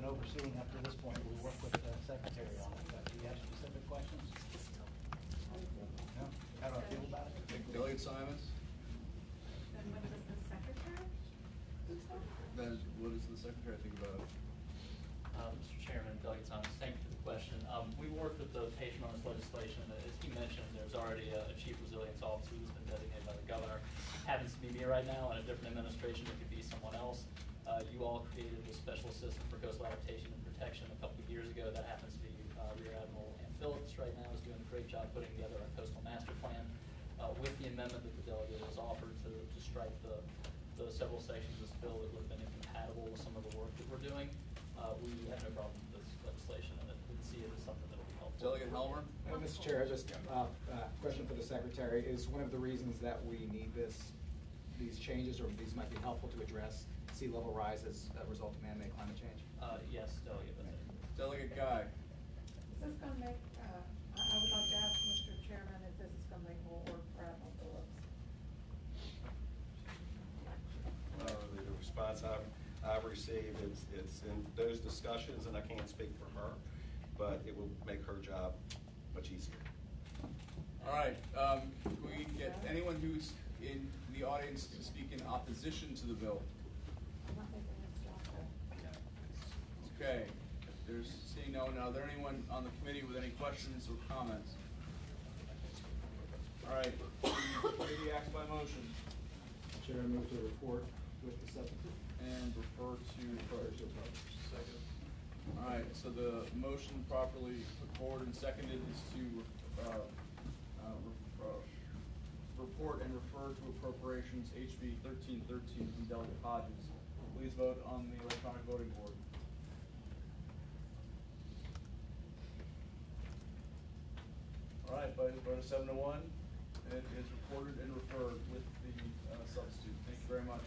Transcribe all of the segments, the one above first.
overseeing up to this point. We work with the secretary on it. But do you have specific questions? No? How do I feel about it? Delegate Simons? Then what does the secretary think? Then what does the secretary think about it? Mr. Chairman, Delegate Simons, thank you for the question. We worked with the patient on this legislation. As he mentioned, there's already a chief resilience officer who's been designated by the governor. Happens to be me right now. In a different administration, it could be someone else. You all created the special assistant for coastal adaptation and protection a couple of years ago. That happens to be Rear Admiral Ann Phillips right now, is doing a great job putting together a coastal master plan. With the amendment that the delegate has offered to strike the several sections of this bill that would have been incompatible with some of the work that we're doing, we have no problem with this legislation and didn't see it as something that will be helpful. Delegate Helmer? Mr. Chair, just question for the secretary. Is one of the reasons that we need these changes, or these might be helpful to address sea level rise as a result of man-made climate change? Yes, Delegate. Delegate Guy? Is this going to make, I would like to ask Mr. Chairman if this is going to make more work for Admiral Phillips. The response I've received, it's in those discussions, and I can't speak for her, but it will make her job much easier. All right, we get anyone who's in the audience to speak in opposition to the bill. I'm not making this job go. Okay, there's seeing no one. Are there anyone on the committee with any questions or comments? All right, committee acts by motion. Chair, I move to report with the substitute. And refer to second. All right, so the motion properly put forward and seconded is to report and refer to appropriations HB 1313 from Delegate Hodges. Please vote on the electronic voting board. All right, by a vote of 7 to 1, it is reported and referred with the substitute. Thank you very much,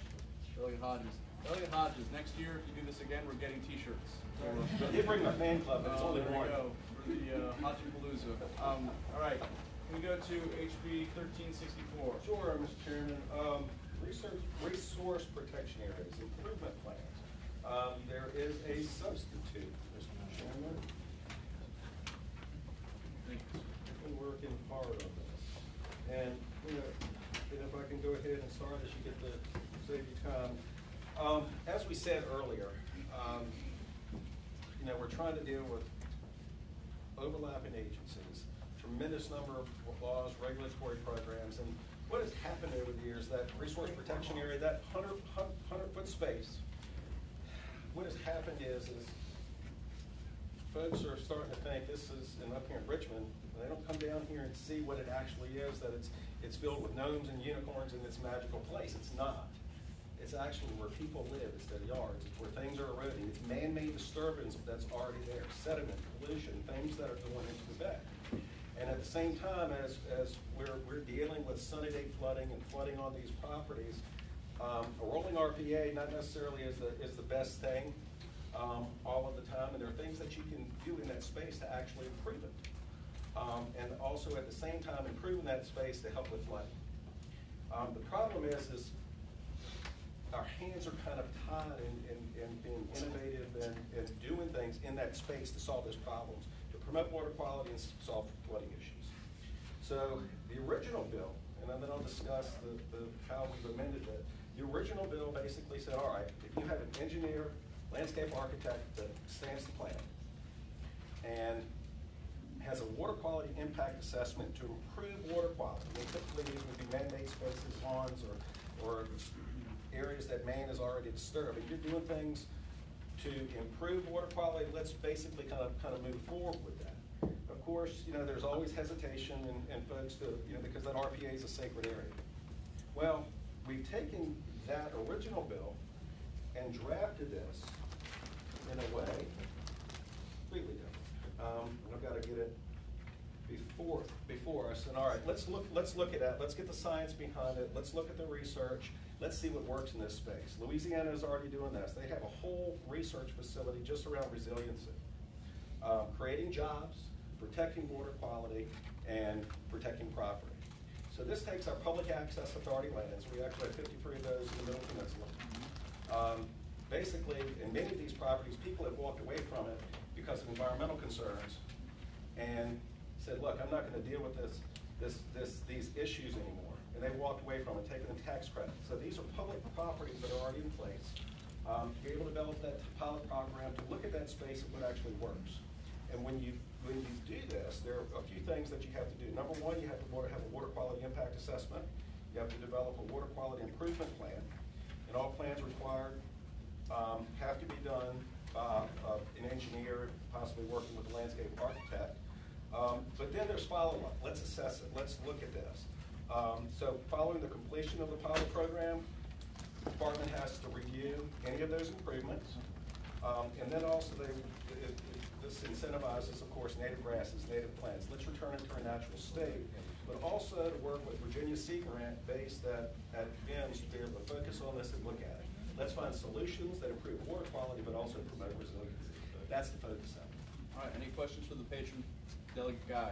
Delegate Hodges. Delegate Hodges, next year, if you do this again, we're getting T-shirts. I did bring my fan club, but it's only one. There we go, for the Hachipalooza. All right, can we go to HB 1364? Sure, Mr. Chairman. Resource protection areas, improvement plans. There is a substitute, Mr. Chairman. Thank you. I've been working hard on this. And, and if I can go ahead and start as you get to save you time. As we said earlier, we're trying to deal with overlapping agencies, tremendous number of laws, regulatory programs, and what has happened over the years, that resource protection area, that 100-foot space, what has happened is folks are starting to think this is, and up here in Richmond, they don't come down here and see what it actually is, that it's filled with gnomes and unicorns in this magical place. It's not. It's actually where people live. It's their yards. It's where things are eroding. It's man-made disturbance that's already there. Sediment, pollution, things that are going into the bay. And at the same time, as we're dealing with sunny day flooding and flooding on these properties, a rolling RPA not necessarily is the best thing all of the time, and there are things that you can do in that space to actually improve it. And also at the same time improving that space to help with flooding. The problem is our hands are kind of tied in being innovative and doing things in that space to solve those problems, to promote water quality and solve flooding issues. So the original bill, and then I'll discuss how we've amended it. The original bill basically said, all right, if you have an engineer, landscape architect that stands the plan and has a water quality impact assessment to improve water quality, and typically these would be man-made spaces, lawns, or areas that man has already disturbed. If you're doing things to improve water quality, let's basically kind of move forward with that. Of course, there's always hesitation and folks to, because that RPA is a sacred area. Well, we've taken that original bill and drafted this in a way completely different. I've got to get it before us. And all right, let's look at that. Let's get the science behind it. Let's look at the research. Let's see what works in this space. Louisiana is already doing this. They have a whole research facility just around resiliency, creating jobs, protecting water quality, and protecting property. So this takes our public access authority lands. We actually have 53 of those in the Middle Peninsula. basically, in many of these properties, people have walked away from it because of environmental concerns and said, look, I'm not gonna deal with these issues anymore. And they walked away from it, taking the tax credit. So these are public properties that are already in place. To be able to develop that pilot program, to look at that space and what actually works. And when you do this, there are a few things that you have to do. Number one, you have to have a water quality impact assessment. You have to develop a water quality improvement plan. And all plans required have to be done by an engineer, possibly working with a landscape architect. But then there's follow-up. Let's assess it. Let's look at this. So following the completion of the pilot program, the department has to review any of those improvements. And then also this incentivizes, of course, native grasses, native plants. Let's return it to our natural state. But also to work with Virginia Sea Grant based at VIMS to be able to focus on this and look at it. Let's find solutions that improve water quality but also promote resiliency. That's the focus of it. All right, any questions for the patron, Delegate Guy?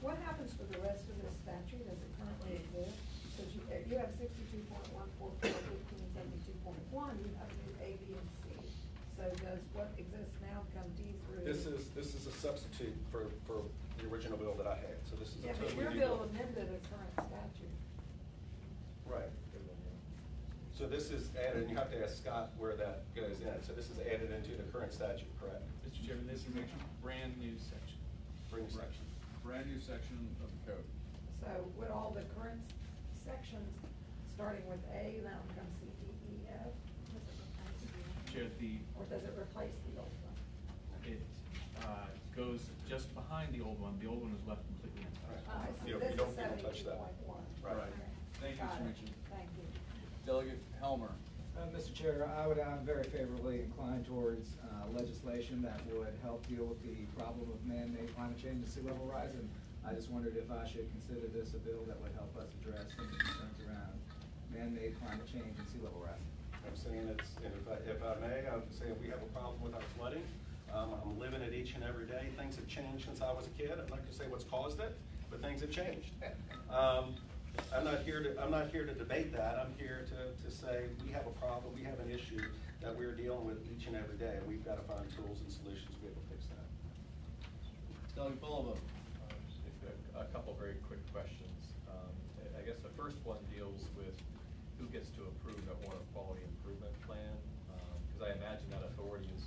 What happens to the rest of this statute as it currently exists? Because you have 62.144.1572.1, you have new A, B, and C. So does what exists now become D through? This is a substitute for the original bill that I had. So this is a Yeah, but totally your new bill amended a current statute. Right. So this is added, and you have to ask Scott where that goes in. So this is added into the current statute, correct? Mr. Chairman, this is a brand new section. Brand new section. Brand new section of the code. So would all the current sections, starting with A, now become C, D, E, F? Chair, Or does it replace the old one? it goes just behind the old one. The old one is left completely intact. I see, You this don't is get to touch that. 72.1. Right. Thank you, Got Mr. it. Mitchell. Thank you. Delegate Helmer. Mr. Chair, I'm very favorably inclined towards legislation that would help deal with the problem of man-made climate change and sea level rise. And I just wondered if I should consider this a bill that would help us address some of the concerns around man-made climate change and sea level rise. I'm saying it's, and if I may, I'm saying we have a problem with our flooding. I'm living it each and every day. Things have changed since I was a kid. I'm not gonna say what's caused it, but things have changed. I'm not here to debate that. I'm here to say we have a problem, we have an issue that we're dealing with each and every day, and we've got to find tools and solutions to be able to fix that. Delegate Bulova. A couple very quick questions. I guess the first one deals with who gets to approve that water quality improvement plan, because I imagine that authority is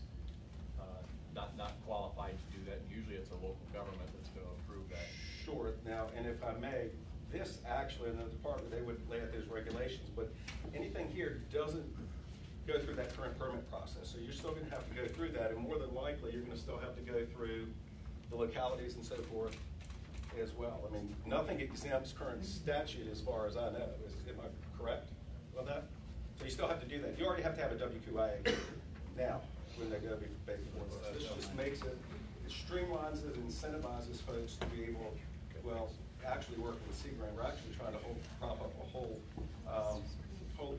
not qualified to do that. Usually it's a local government that's going to approve that. Sure. Now, and if I may, this actually, in the department, they would lay out those regulations, but anything here doesn't go through that current permit process. So you're still gonna have to go through that, and more than likely, you're gonna still have to go through the localities and so forth as well. I mean, nothing exempts current statute as far as I know. Am I correct on that? So you still have to do that. You already have to have a WQA now when they go before. So this just makes it streamlines it, incentivizes folks to be able, well, actually working with Sea Grant. We're actually trying to prop up a whole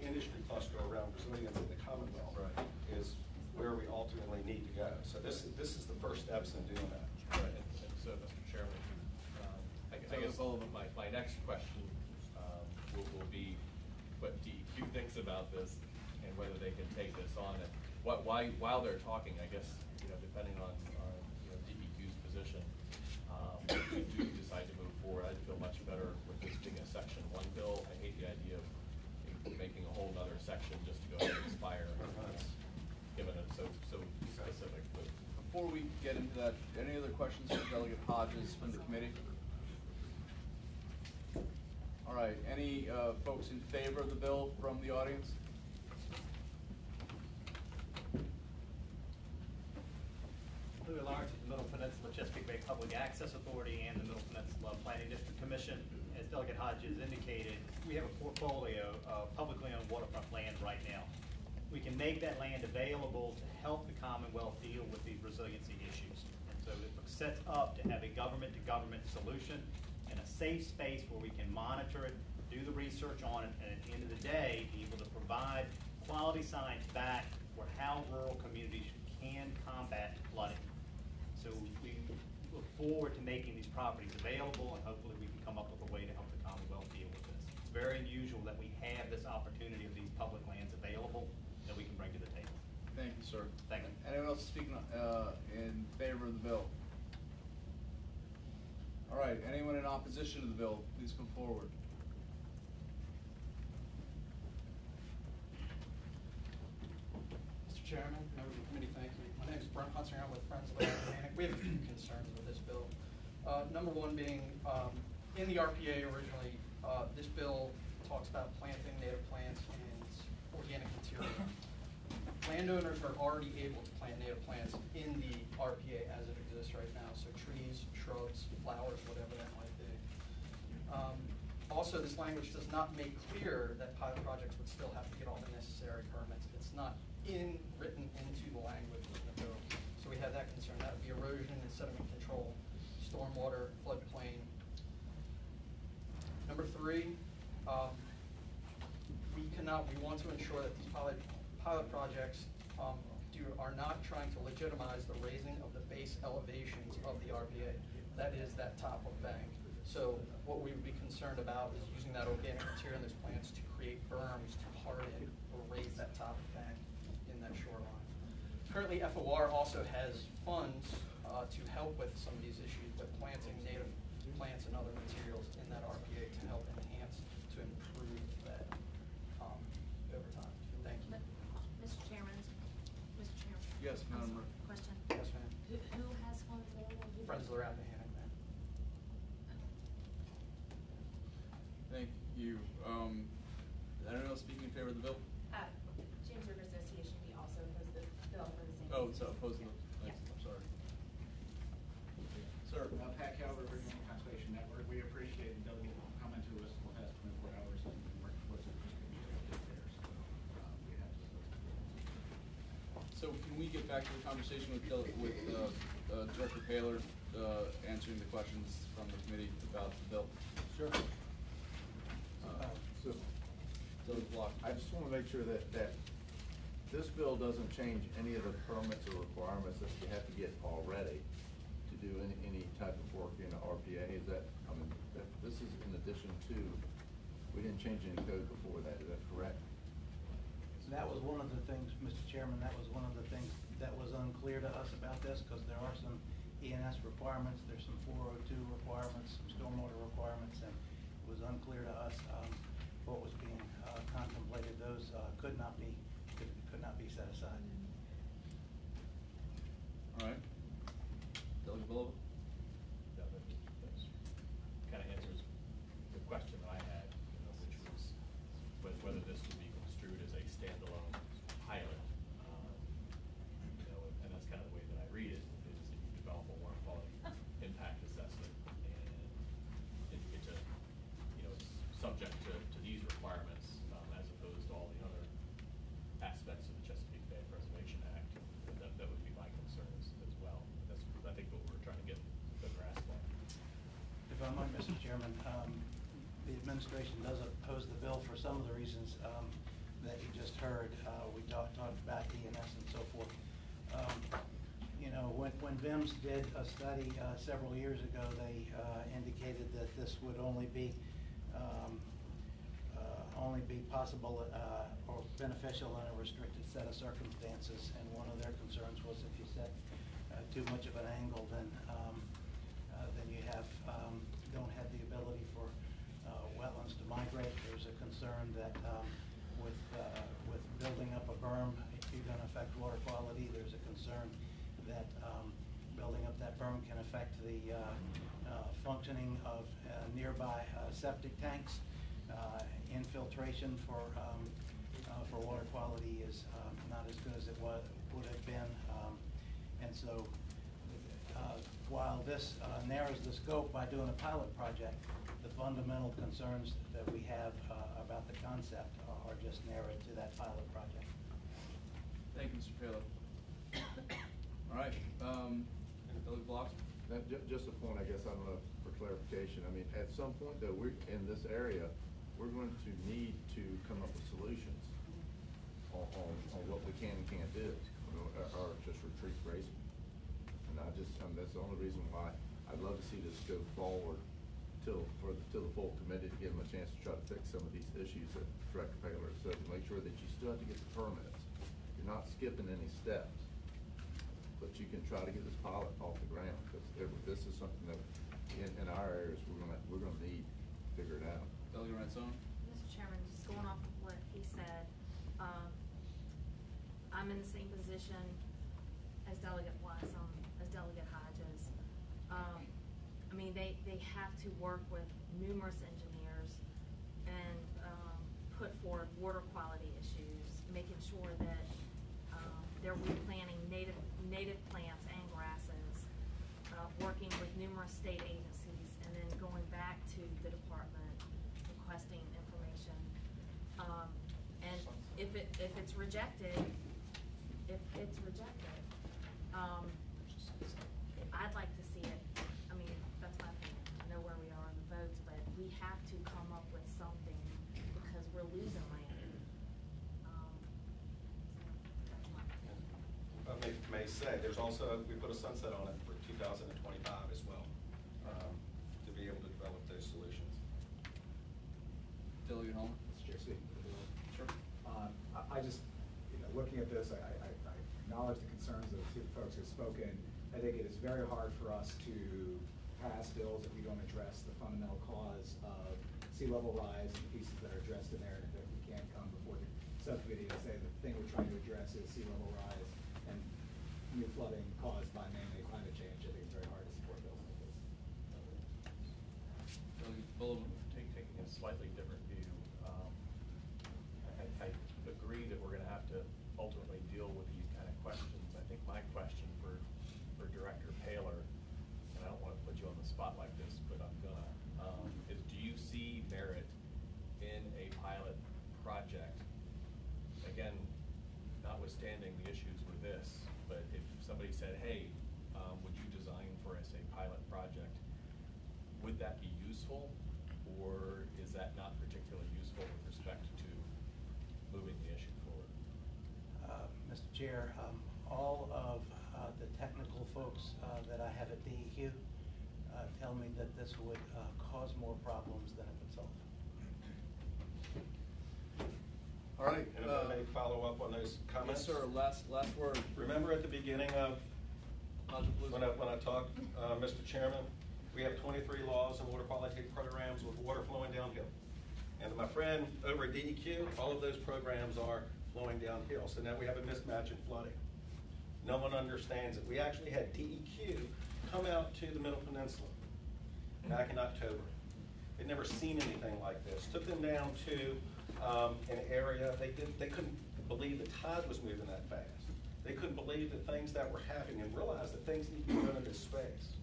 industry cluster around resilience in the Commonwealth. Right. Is where we ultimately need to go. So this is the first steps in doing that. Right. And so, Mr. Chairman, I guess my next question will be what DEQ thinks about this and whether they can take this on. And while they're talking, I guess, depending on DEQ's position, if we do decide to move forward, I'd feel much better with this being a Section 1 bill. I hate the idea of making a whole other section just to go ahead and expire, given it so specific. But Before we get into that, any other questions for Delegate Hodges from the committee? All right, any folks in favor of the bill from the audience? Louis Lawrence with the Middle Peninsula Chesapeake Bay Public Access Authority and the Middle Peninsula Planning District Commission. As Delegate Hodges indicated, we have a portfolio of publicly owned waterfront land right now. We can make that land available to help the Commonwealth deal with these resiliency issues. And so it sets up to have a government-to-government solution in a safe space where we can monitor it, do the research on it, and at the end of the day, be able to provide quality science back for how rural communities can combat flooding. So we look forward to making these properties available, and hopefully we can come up with a way to help the Commonwealth deal with this. It's very unusual that we have this opportunity of these public lands available sir. Thank you. Anyone else speaking in favor of the bill? All right, anyone in opposition to the bill, please come forward. Mr. Chairman, members of the committee, thank you. My name is Brent Hunsinger. I'm with Friends of the Atlantic. We have a few concerns with this bill. Number one being, in the RPA originally, this bill talks about planting native plants and organic material. Landowners are already able to plant native plants in the RPA as it exists right now, so trees, shrubs, flowers, whatever that might be. Also, this language does not make clear that pilot projects would still have to get all the necessary permits. It's not written into the language of the bill. So we have that concern. That would be erosion and sediment control, stormwater, floodplain. Number three, we want to ensure that these pilot projects are not trying to legitimize the raising of the base elevations of the RPA. That is that top of bank. So what we would be concerned about is using that organic material in those plants to create berms to harden or raise that top of bank in that shoreline. Currently, FOR also has funds to help with some of these issues with planting native plants and other materials in that RPA to help enhance, to improve that over time. Thank you. Mr. Chairman. Yes, Madam Clerk. Question. Yes, ma'am. Who has funds available? Friends of the Rappahannock, ma'am. Thank you. Anyone else speaking in favor of the bill? James River Association, we also oppose the bill for the same. Oh, it's opposed to the, Yeah. I'm sorry. Sir. Pat Calvert, Regional Conservation Network. We appreciate the delegate coming to us in the past 24 hours and working towards it. Just to be able to get there. So we have to. So can we get back to the conversation with Director Paylor answering the questions from the committee about the bill? Sure. I just want to make sure that this bill doesn't change any of the permits or requirements that you have to get already to do any type of work in the RPA. Is that, this is in addition to, we didn't change any code before that, is that correct? That was one of the things, Mr. Chairman, that was one of the things that was unclear to us about this, because there are some ENS requirements, there's some 402 requirements, some stormwater requirements, and it was unclear to us what was being contemplated. Those could not be set aside. All right. Delegate Bullock? Yeah, that kind of answers the question that I had, which was whether this would be construed as a standalone pilot. And that's kind of the way that I read it, is that you develop a water quality impact assessment, and it's subject to these requirements as opposed to all the other aspects of the Chesapeake Bay Preservation Act. That would be my concerns as well. That's, I think, what we're trying to get the grasp on. If I might, Mr. Chairman, the administration does oppose the bill for some of the reasons that you just heard. We talked about ENS and so forth. When VIMS did a study several years ago, they indicated that this would only be possible or beneficial in a restricted set of circumstances. And one of their concerns was if you set too much of an angle, then you don't have the ability for wetlands to migrate. There's a concern that with building up a berm, you're going to affect water quality. There's a concern that building up that berm can affect the functioning of nearby septic tanks. Infiltration for water quality is not as good as it would have been. And so while this narrows the scope by doing a pilot project, the fundamental concerns that we have about the concept are just narrowed to that pilot project. Thank you, Mr. Paylor. All right, Delegate Block? Just a point, I guess, I don't know, for clarification. I mean, at some point, though, we're in this area, we're going to need to come up with solutions on what we can and can't do, or just retreat grazing. And that's the only reason why I'd love to see this go forward till the full committee, to give them a chance to try to fix some of these issues that Director Paylor said, to make sure that you still have to get the permits. you're not skipping any steps, but you can try to get this pilot off the ground, because this is something that in our areas, we're gonna need to figure it out. Delegate Ransone? Mr. Chairman, just going off of what he said, I'm in the same position as Delegate Hodges. I mean, they have to work with numerous engineers and put forward water quality issues, making sure that they're replanting native plants and grasses, working with numerous state agencies, and then going back to the department requesting information. And if it's rejected, I'd like to see it. I mean, that's my opinion. I know where we are in the votes, but we have to come up with something because we're losing land. So that's my opinion. I may say, there's also, we put a sunset on it for 2025 as well, to be able to develop those solutions. Delegate Holman? Mr. Chair, Sure. I just, looking at this, I acknowledge the concerns of the folks who've spoken. I think it is very hard for us to pass bills if we don't address the fundamental cause of sea level rise and the pieces that are addressed in there. And if we can't come before the subcommittee and say the thing we're trying to address is sea level rise and new flooding caused by man-made climate change, I think it's very hard to support bills like this. Delegate Bullock? Taking a slightly different view, I agree that we're gonna have to ultimately deal with these kind of questions. I think my question for Director Paler, and I don't wanna put you on the spot like this, but I'm gonna, is do you see merit in a pilot project? Again, notwithstanding the issues with this, but if somebody said, hey, would you design for us a pilot project, would that be useful, or is that not particularly useful with respect to moving the issue forward? Mr. Chair, all of the technical folks that I have at DEQ tell me that this would cause more problems than it would solve. All right, and if I may follow up on those comments. Yes, sir. Last word. Remember at the beginning of, when I talked, Mr. Chairman, we have 23 laws and water quality programs with water flowing downhill. And my friend over at DEQ, all of those programs are flowing downhill. So now we have a mismatch in flooding. No one understands it. We actually had DEQ come out to the Middle Peninsula back in October. They'd never seen anything like this. Took them down to an area, they couldn't believe the tide was moving that fast. They couldn't believe the things that were happening and realized that things need to be done in this space.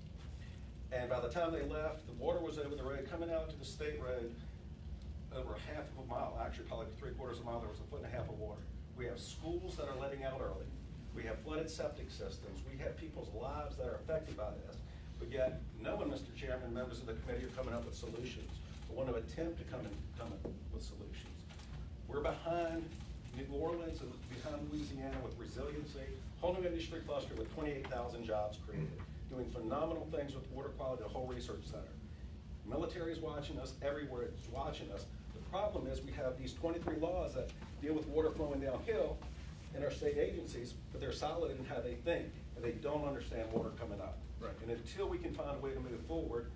And by the time they left, the water was over the road, coming out to the state road, over a half of a mile, actually probably 3/4 of a mile, there was 1.5 feet of water. We have schools that are letting out early. We have flooded septic systems. We have people's lives that are affected by this. But yet, no one, Mr. Chairman, members of the committee are coming up with solutions, or want to attempt to come up with solutions. We're behind New Orleans and behind Louisiana with resiliency, whole new industry cluster with 28,000 jobs created, doing phenomenal things with water quality, the whole research center. Military is watching us, everywhere it's watching us. The problem is we have these 23 laws that deal with water flowing downhill in our state agencies, but they're solid in how they think, and they don't understand water coming up. Right. And until we can find a way to move forward,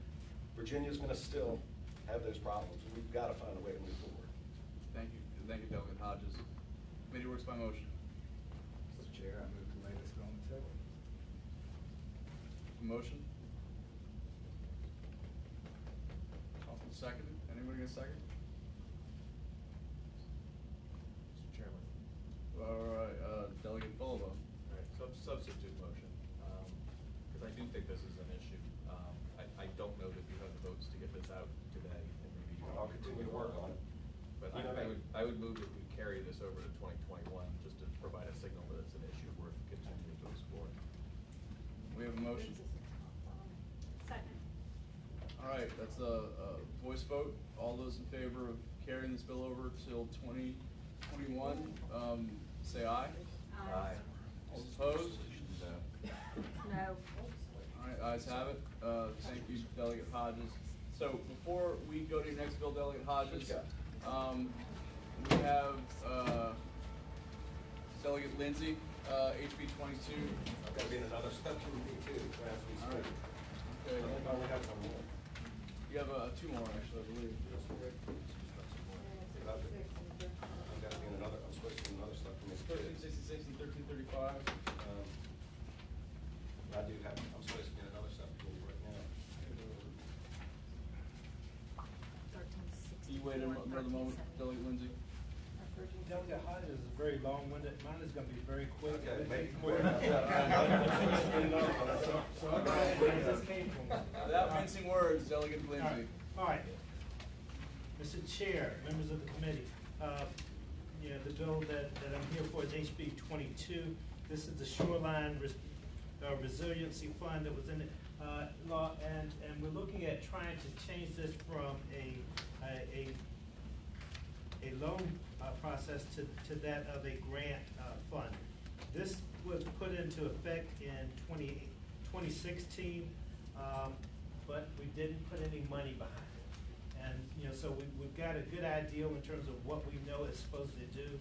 Virginia's gonna still have those problems, and we've gotta find a way to move forward. Thank you. Thank you, Delegate Hodges. Committee works by motion. Mr. Chair, I move to lay this bill on the table. Motion? Hoffman seconded. Anybody get a second? Mr. Chairman. All right, Delegate Bullock. All right, substitute motion, because I do think this is an issue. I don't know that you have the votes to get this out today, and maybe you. I'll continue to work on it. But I would move that we carry this over to 2021, just to provide a signal that it's an issue worth continuing to explore. We have a motion. Second. All right, that's a voice vote. All those in favor of carrying this bill over till 2021, say aye. Aye. All opposed? No. All right, ayes have it. Thank you, Delegate Hodges. So before we go to your next bill, Delegate Hodges, we have Delegate Lindsay, HB 22. I've got to be in another subcommittee too, as we All right. speak. Okay. I only have one more. You have two more, actually, I believe. I've got to be in another, I'm supposed to be in another subcommittee. 1366 and 1335. I do have, I'm supposed to be in another subcommittee right now. 1364, Can you wait another moment, 1370. Delegate Lindsay? Delegate Hodges is very long-winded, mine is gonna be very quick. Okay, make it quick. Without mincing words, Delegate Lindsay. All right. Mr. Chair, members of the committee, the bill that I'm here for is HB 22. This is the Shoreline Resiliency Fund that was in the law, and we're looking at trying to change this from a loan process to that of a grant fund. This was put into effect in 2016, but we didn't put any money behind it. And so we've got a good idea in terms of what we know it's supposed to do,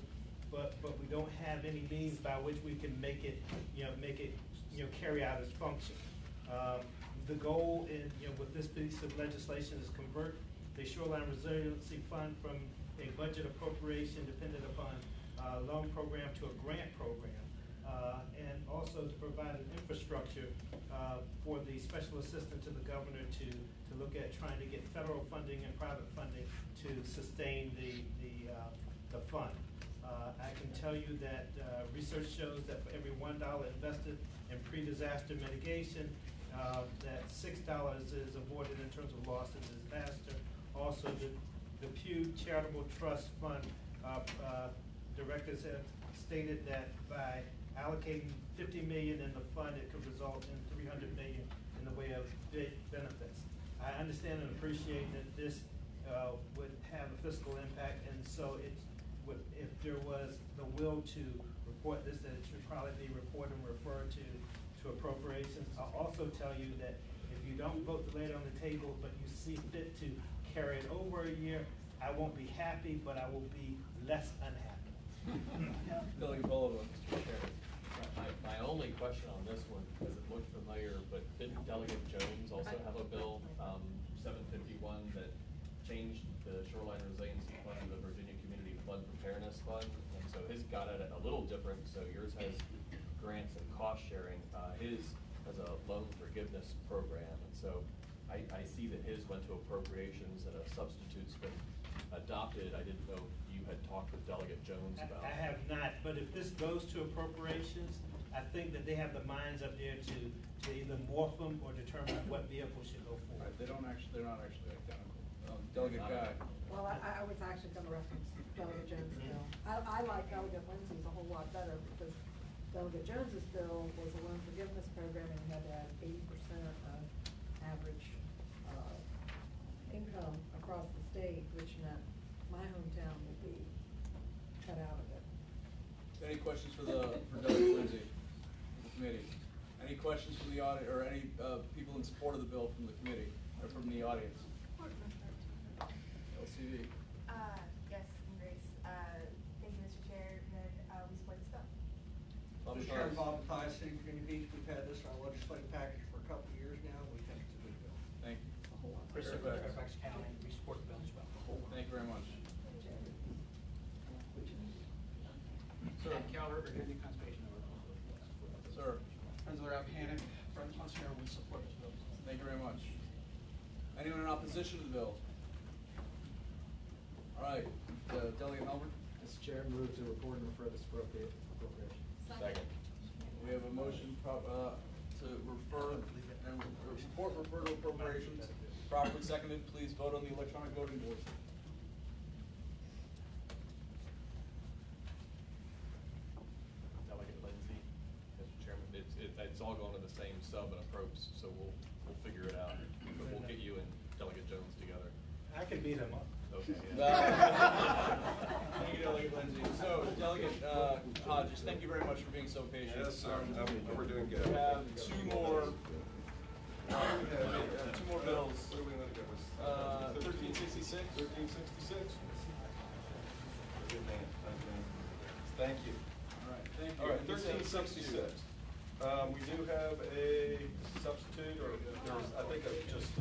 but we don't have any means by which we can make it carry out its function. The goal with this piece of legislation is convert the Shoreline Resiliency Fund from a budget appropriation dependent upon loan program to a grant program, and also to provide an infrastructure for the special assistant to the governor to look at trying to get federal funding and private funding to sustain the fund. I can tell you that research shows that for every $1 invested in pre-disaster mitigation, that $6 is avoided in terms of loss and disaster. Also, the Pew Charitable Trust Fund directors have stated that by allocating $50 million in the fund, it could result in $300 million in the way of benefits. I understand and appreciate that this would have a fiscal impact, and so if there was the will to report this, that it should probably be reported and referred to appropriations. I'll also tell you that if you don't vote to lay it on the table, but you see fit to carry it over a year, I won't be happy, but I will be less unhappy. Delegate Bolivar. Mr. Chair, my only question on this one, because it looked familiar, but didn't Delegate Jones also have a bill, 751, that changed the Shoreline Resiliency Fund to the Virginia Community Flood Preparedness Fund? And so his got it a little different, so yours has grants and cost sharing. His has a loan forgiveness program, and so I see that his went to appropriations and a substitute's been adopted. I didn't know if you had talked with Delegate Jones about it. I have not, but if this goes to appropriations, I think that they have the minds up there to either morph them or determine what vehicle should go forward. They're not actually identical. Delegate Guy. Well, I was actually gonna reference Delegate Jones' bill. I like Delegate Lindsay's a whole lot better because Delegate Jones's bill was a loan forgiveness program and you had to have 80% of average income across the state, which meant my hometown would be cut out of it. Any questions for Delegate Lindsay, the committee? Any questions from the audience, or any people in support of the bill from the committee, or from the audience? LCD. Yes, Grace. Thank you, Mr. Chair, that we support this bill. Bob Mr. Chairman, Charles. Bob Mathias, City of Virginia Beach, we've had this in our legislative package for a couple of years now, we think it's a good bill. Thank you. Christopher, Fairfax County, we support the bill as well. Thank you very much. Sir. Calvert, Virginia Conservation Network. Sir. Friends of the Rappahannock, Friends of Monsieur, we support this bill. Thank you very much. Anyone in opposition to the bill? All right, Delegate Melbourne. Mr. Chair, move to report and refer this appropriation. Second. We have a motion to refer and report refer to appropriations. Properly seconded. Please vote on the electronic voting board. Delegate Lindsay, Mr. Chairman, it's all going to the same sub and approach, so we'll figure it out. But we'll get you and Delegate Jones together. I can beat them up. Okay. Thank you, Delegate Lindsay. So, Delegate Hodges, thank you very much for being so patient. Yes, sir. We're doing good. We have two more bills. What are we gonna go with? 1366. 1366. Good man. Thank you. All right, thank substitute. All right, 1366. We do have a substitute, or there's, I think, just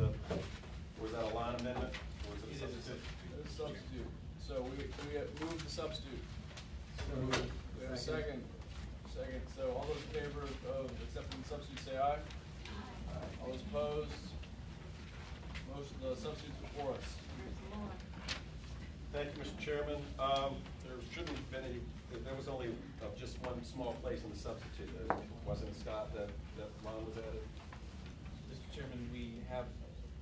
was that a line amendment, or was it a substitute? It's a substitute. So we have moved the substitute. So we have a second. Second. So all those in favor of accepting the substitute, say aye. Aye. All those opposed? Motion, the substitute's before us. Thank you, Mr. Chairman. There shouldn't have been any, there was only just one small place in the substitute. Wasn't it, Scott, that line was added? Mr. Chairman, we have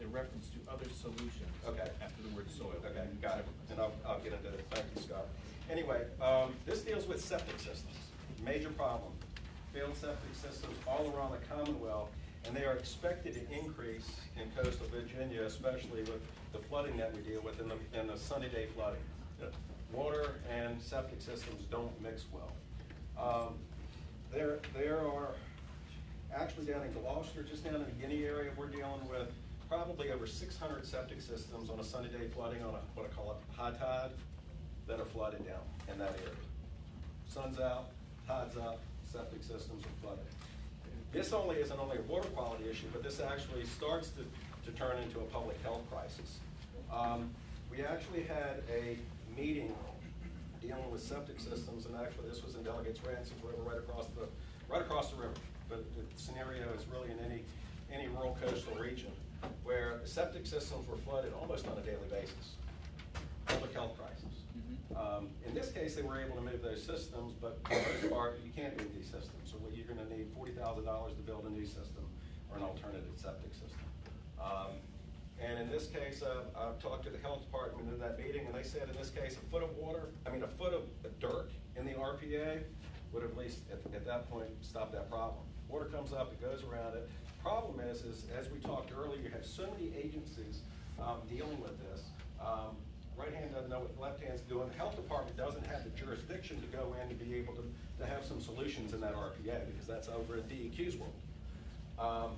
a reference to other solutions. Okay. After the word soil. Okay, got it. And I'll get into it. Thank you, Scott. Anyway, this deals with septic systems. Major problem. Failed septic systems all around the Commonwealth, and they are expected to increase in coastal Virginia, especially with the flooding that we deal with and the sunny day flooding. Water and septic systems don't mix well. There are actually down in Gloucester, just down in the Guinea area, we're dealing with probably over 600 septic systems on a sunny day flooding on what I call a high tide that are flooded down in that area. Sun's out, tide's up, septic systems are flooded. This isn't only a water quality issue, but this actually starts to turn into a public health crisis. We actually had a meeting dealing with septic systems, and actually this was in Delegates Ransom's River, right across the river. But the scenario is really in any rural coastal region where the septic systems were flooded almost on a daily basis. Public health crisis. In this case, they were able to move those systems, but for the most part, you can't move these systems. So you're going to need $40,000 to build a new system or an alternative septic system. And in this case, I've talked to the health department in that meeting, and they said in this case, a foot of dirt in the RPA would at least at that point stop that problem. Water comes up, it goes around it. Problem is as we talked earlier, you have so many agencies dealing with this. Right hand doesn't know what the left hand's doing. The health department doesn't have the jurisdiction to go in to be able to have some solutions in that RPA because that's over in DEQ's world.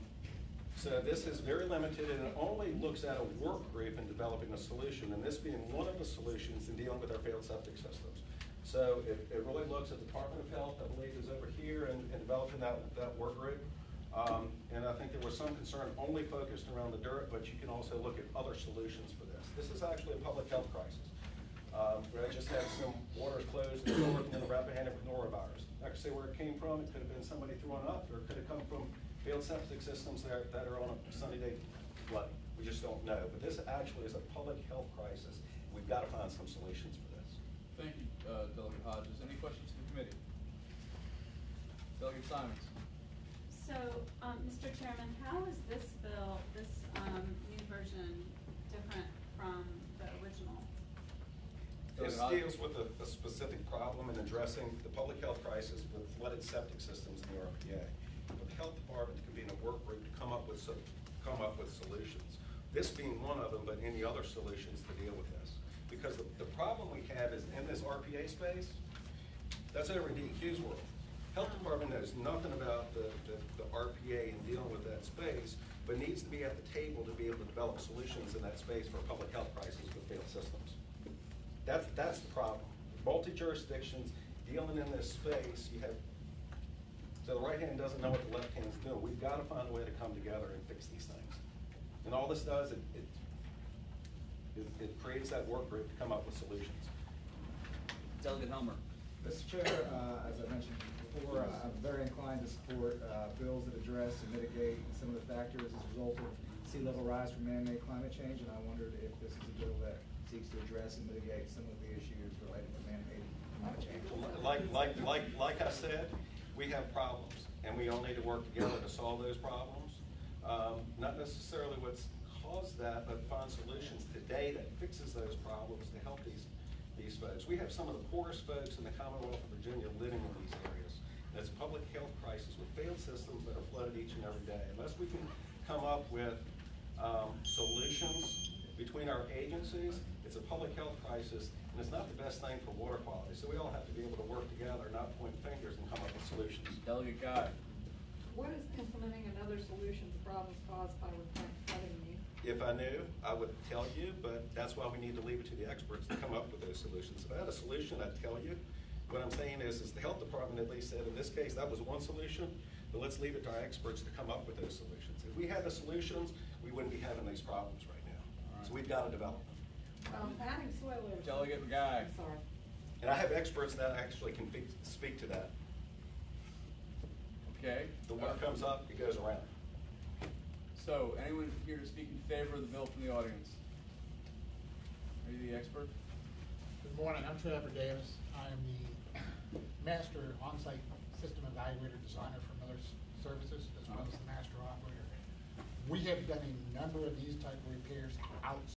So this is very limited, and it only looks at a work group in developing a solution, and this being one of the solutions in dealing with our failed septic systems. So it really looks at the Department of Health, I believe, is over here and developing that work group. And I think there was some concern only focused around the dirt, but you can also look at other solutions for this. This is actually a public health crisis. Where I just had some waters closed in the north and the Rappahannock with norovirus. I can say where it came from. It could have been somebody throwing up, or it could have come from failed septic systems that are on a sunny day flooding. We just don't know. But this actually is a public health crisis. We've got to find some solutions for this. Thank you, Delegate Hodges. Any questions from the committee? Delegate Simons. So, Mr. Chairman, how is this bill, this new version, different from the original? This deals with a specific problem in addressing the public health crisis with flooded septic systems in the RPA. For the health department to convene a work group to come up with solutions. This being one of them, but any other solutions to deal with this. Because the problem we have is in this RPA space, that's over in DEQ's world. Health department knows nothing about the RPA and dealing with that space, but needs to be at the table to be able to develop solutions in that space for a public health crisis with failed systems. That's the problem. Multi-jurisdictions dealing in this space, you have, so the right hand doesn't know what the left hand's doing. We've got to find a way to come together and fix these things. And all this does, it creates that work group to come up with solutions. Delegate Helmer. Mr. Chair, as I mentioned before, I'm very inclined to support bills that address and mitigate some of the factors as a result of sea level rise from man-made climate change, and I wondered if this is a bill that seeks to address and mitigate some of the issues related to man-made climate change. Like I said, we have problems, and we all need to work together to solve those problems. Not necessarily what's caused that, but find solutions today that fixes those problems to help these folks. We have some of the poorest folks in the Commonwealth of Virginia living in these areas. And it's a public health crisis with failed systems that are flooded each and every day. Unless we can come up with solutions between our agencies, it's a public health crisis, and it's not the best thing for water quality. So we all have to be able to work together, not point fingers, and come up with solutions. Delegate Guy. What is implementing another solution to problems caused by flooding mean? If I knew, I would tell you, but that's why we need to leave it to the experts to come up with those solutions. If I had a solution, I'd tell you. What I'm saying is the health department at least said, in this case, that was one solution, but let's leave it to our experts to come up with those solutions. If we had the solutions, we wouldn't be having these problems right now. So we've got to develop them. Adding soil erosion. Delegate Guy. I'm sorry. And I have experts that actually can speak to that. Okay. The water comes up, it goes around. So, anyone here to speak in favor of the bill from the audience? Are you the expert? Good morning, I'm Trevor Davis. I am the master on-site system evaluator designer for Miller's Services, as well as the master operator. We have done a number of these type of repairs outside